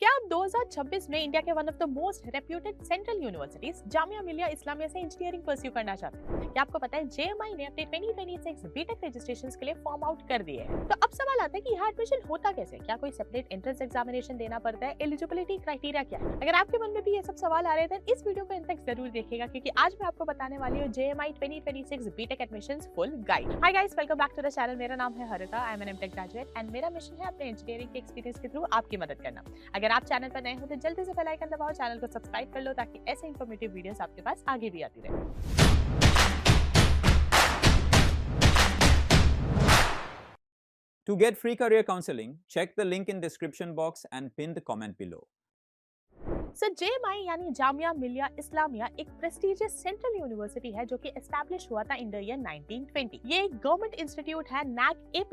क्या आप 2026 में इंडिया के one of the most reputed central universities Jamia Millia Islamia से इंजीनियरिंग परस्यू करना चाहते हैं? क्या आपको पता है जेएमआई ने अपने 2026 बीटेक रजिस्ट्रेशंस के लिए फॉर्म आउट कर दिए हैं? तो अब सवाल आता है कि यहाँ एडमिशन होता कैसे? क्या कोई सेपरेट एंट्रेंस एग्जामिनेशन देना पड़ता है? एलिजिबिलिटी क्राइटेरिया क्या है? अगर आपके मन में भी ये सब सवाल आ रहे हैं इस वीडियो को अंत तक जरूर देखिएगा, क्योंकि आज मैं आपको बताने वाली हूँ JMI 2026 BTech admissions full guide. Hi guys, welcome back to the channel. मेरा नाम है Harita, I am an MTech graduate and मेरा मिशन है अपने इंजीनियरिंग के एक्सपीरियंस के थ्रू आपकी मदद करना। अगर आप चैनल पर नए हो तो जल्दी से बेल आइकन दबाओ, चैनल को सब्सक्राइब कर लो ताकि ऐसे इंफॉर्मेटिव वीडियोस आपके पास आगे भी आती रहे। To get free career counseling, check the link in description box and pin the comment below. So JMI यानी जामिया मिलिया इस्लामिया एक प्रेस्टिजियस सेंट्रल यूनिवर्सिटी है जो कि एस्टैब्लिश हुआ था इन द ईयर 1920। ये एक गवर्नमेंट इंस्टीट्यूट है, नैक A++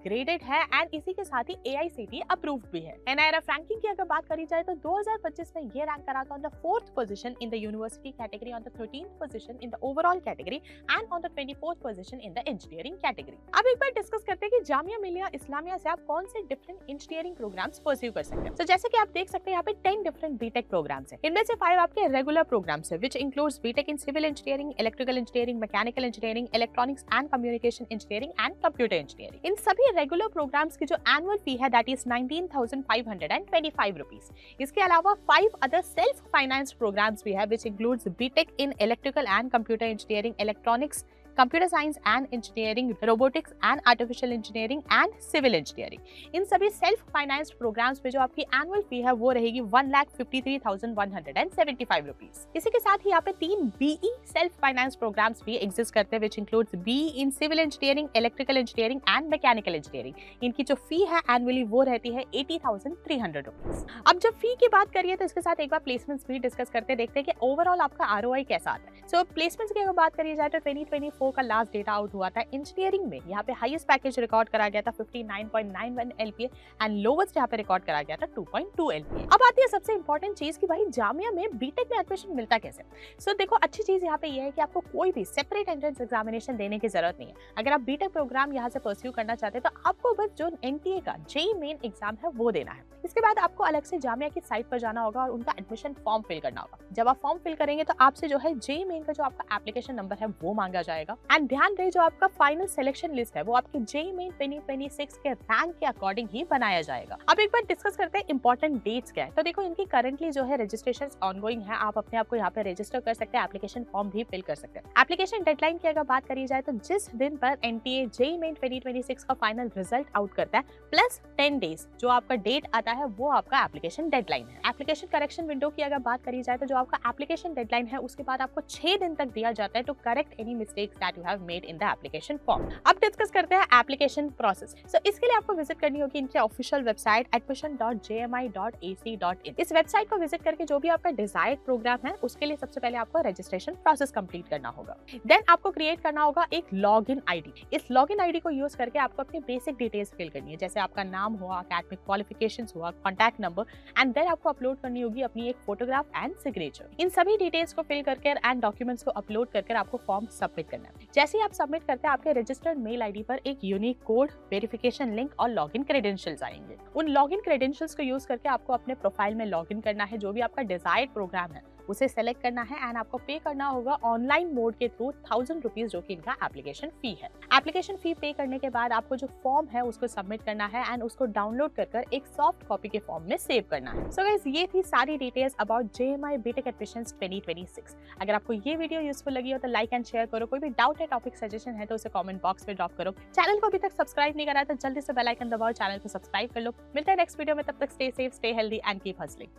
ग्रेडेड है एंड इसी के साथ ही AICTE अप्रूव्ड भी है। NIRF रैंकिंग की अगर बात करी जाए तो 2025 में ये रैंक करा था on the 4th position in the university category, on the 13th position in the overall category and on the 24th position in the engineering category. अब एक बार डिस्कस करते हैं कि जामिया मिलिया इस्लामिया से आप कौन से डिफरेंट इंजीनियरिंग प्रोग्राम्स परस्यू कर सकते हैं। जैसे कि आप देख सकते हैं यहाँ पे 10 डिफरेंट बीटेक प्रोग्राम्स हैं। इनमें से 5 आपके रेगुलर प्रोग्राम्स हैं, which includes BTech in civil engineering, electrical engineering, mechanical engineering, electronics and communication engineering and computer engineering. इन सभी रेगुलर प्रोग्राम्स की जो एनुअल फी है दैट इज 19,525 रुपीस। इसके अलावा 5 अदर सेल्फ फाइनेंस्ड प्रोग्राम्स भी है, which includes BTech in electrical and computer engineering, electronics, computer science and engineering, robotics and artificial engineering and civil engineering. इन सभी सेल्फ फाइनेंस्ड प्रोग्राम्स पे जो आपकी एनुअल फी है वो रहेगी 1,53,175 रुपीस। इसी के साथ ही यहाँ पे 3 BE सेल्फ फाइनेंस प्रोग्राम्स भी एग्जिस्ट करते हैं, which includes BE in civil engineering, electrical engineering and mechanical engineering. इनकी जो फी है एनुअली वो रहती है 80,300 रुपीस। अब जब फी की बात करिए तो इसके साथ एक बार प्लेसमेंट्स भी डिस्कस करते देखते हैं कि ओवरऑल आपका ROI कैसा आता है। सो प्लेसमेंट्स की अगर बात करी जाए तो 2024 का लास्ट डेटा आउट हुआ था इंजीनियरिंग में। यहाँ पे हाईएस्ट पैकेज रिकॉर्ड करा गया था 59.91 LPA एंड लोवेस्ट यहाँ पे रिकॉर्ड करा गया था 2.2 LPA। अब आती है सबसे इंपॉर्टेंट चीज कि भाई जामिया में बीटेक में एडमिशन मिलता कैसे। सो देखो, अच्छी चीज यहाँ पे ये है कि आपको कोई भी सेपरेट एंट्रेंस एग्जामिनेशन देने की जरूरत नहीं है। अगर आप बीटेक प्रोग्राम यहाँ से परस्यू करना चाहते हैं तो आपको बस जो NTA का JEE मेन एग्जाम है वो देना है। इसके बाद आपको अलग से जामिया की साइट पर जाना होगा और उनका एडमिशन फॉर्म फिल करना होगा। जब आप फॉर्म फिल करेंगे तो आपसे जो है JEE मेन का जो आपका एप्लीकेशन नंबर है वो मांगा जाएगा। एंड ध्यान रहे, जो आपका फाइनल सिलेक्शन लिस्ट है वो आपकी JEE मेन 2026 के रैंक के अकॉर्डिंग ही बनाया जाएगा। अब एक बार डिस्कस करते हैं इंपॉर्टेंट डेट्स क्या है। तो देखो, इनकी करंटली जो है रजिस्ट्रेशन ऑनगोइंग है। आप अपने आप को यहाँ पे रजिस्टर कर सकते हैं, एप्लीकेशन फॉर्म भी फिल कर सकते हैं। एप्लीकेशन डेडलाइन की अगर बात करी जाए तो जिस दिन पर NTA JEE मेन 2026 का फाइनल रिजल्ट आउट करता है प्लस 10 डेज जो आपका डेट आता है वो आपका एप्लीकेशन डेडलाइन है। एप्लीकेशन करेक्शन विंडो की अगर बात करी जाए तो जो आपका एप्लीकेशन डेडलाइन है उसके बाद आपको 6 दिन तक दिया जाता है to correct any mistakes that you have made in the application form. अब डिस्कस करते हैं एप्लीकेशन प्रोसेस। सो इसके लिए आपको विजिट करनी होगी इनके ऑफिशियल वेबसाइट admission.jmi.ac.in। इस वेबसाइट को विजिट करके जो भी आपका डिजायर्ड प्रोग्राम है उसके लिए सबसे पहले आपको रजिस्ट्रेशन प्रोसेस कंप्लीट करना होगा। देन आपको क्रिएट करना होगा एक लॉगिन आईडी। इस लॉगिन आईडी को यूज करके आपको अपनी बेसिक डिटेल्स फिल करनी है, जैसे आपका नाम हुआ, एकेडमिक क्वालिफिकेशंस हुआ, कॉन्टैक्ट नंबर एंड देन आपको अपलोड करनी होगी अपनी एक फोटोग्राफ एंड सिग्नेचर। इन सभी डिटेल्स को फिल करके एंड डॉक्यूमेंट्स को अपलोड करके आपको फॉर्म सबमिट करना है। जैसे ही आप सबमिट करते हैं आपके रजिस्टर्ड मेल आईडी पर एक यूनिक कोड, वेरिफिकेशन लिंक और लॉगिन क्रेडेंशियल्स आएंगे। उन लॉगिन क्रेडेंशियल्स को यूज करके आपको अपने प्रोफाइल में लॉगिन करना है। जो भी आपका डिजायर्ड प्रोग्राम है उसे सेलेक्ट करना है एंड आपको पे करना होगा ऑनलाइन मोड के थ्रू 1000 रुपीज, जो कि इनका एप्लीकेशन फी है। एप्लीकेशन फी पे करने के बाद आपको जो फॉर्म है उसको सबमिट करना है एंड उसको डाउनलोड कर एक सॉफ्ट कॉपी के फॉर्म में सेव करना है। सो गाइस, ये थी सारी details about JMI BTech admissions 2026। अगर आपको ये वीडियो यूजफुल लगी हो तो लाइक एंड शेयर करो। कोई भी डाउट है, टॉपिक सजेशन है तो उसे कमेंट बॉक्स में ड्रॉप करो। चैनल को अभी तक सब्सक्राइब नहीं करा है तो जल्दी से बेल आइकन दबाओ, चैनल को सब्सक्राइब कर लो। मिलते हैं नेक्स्ट वीडियो में, तब तक stay safe, stay healthy and keep hustling.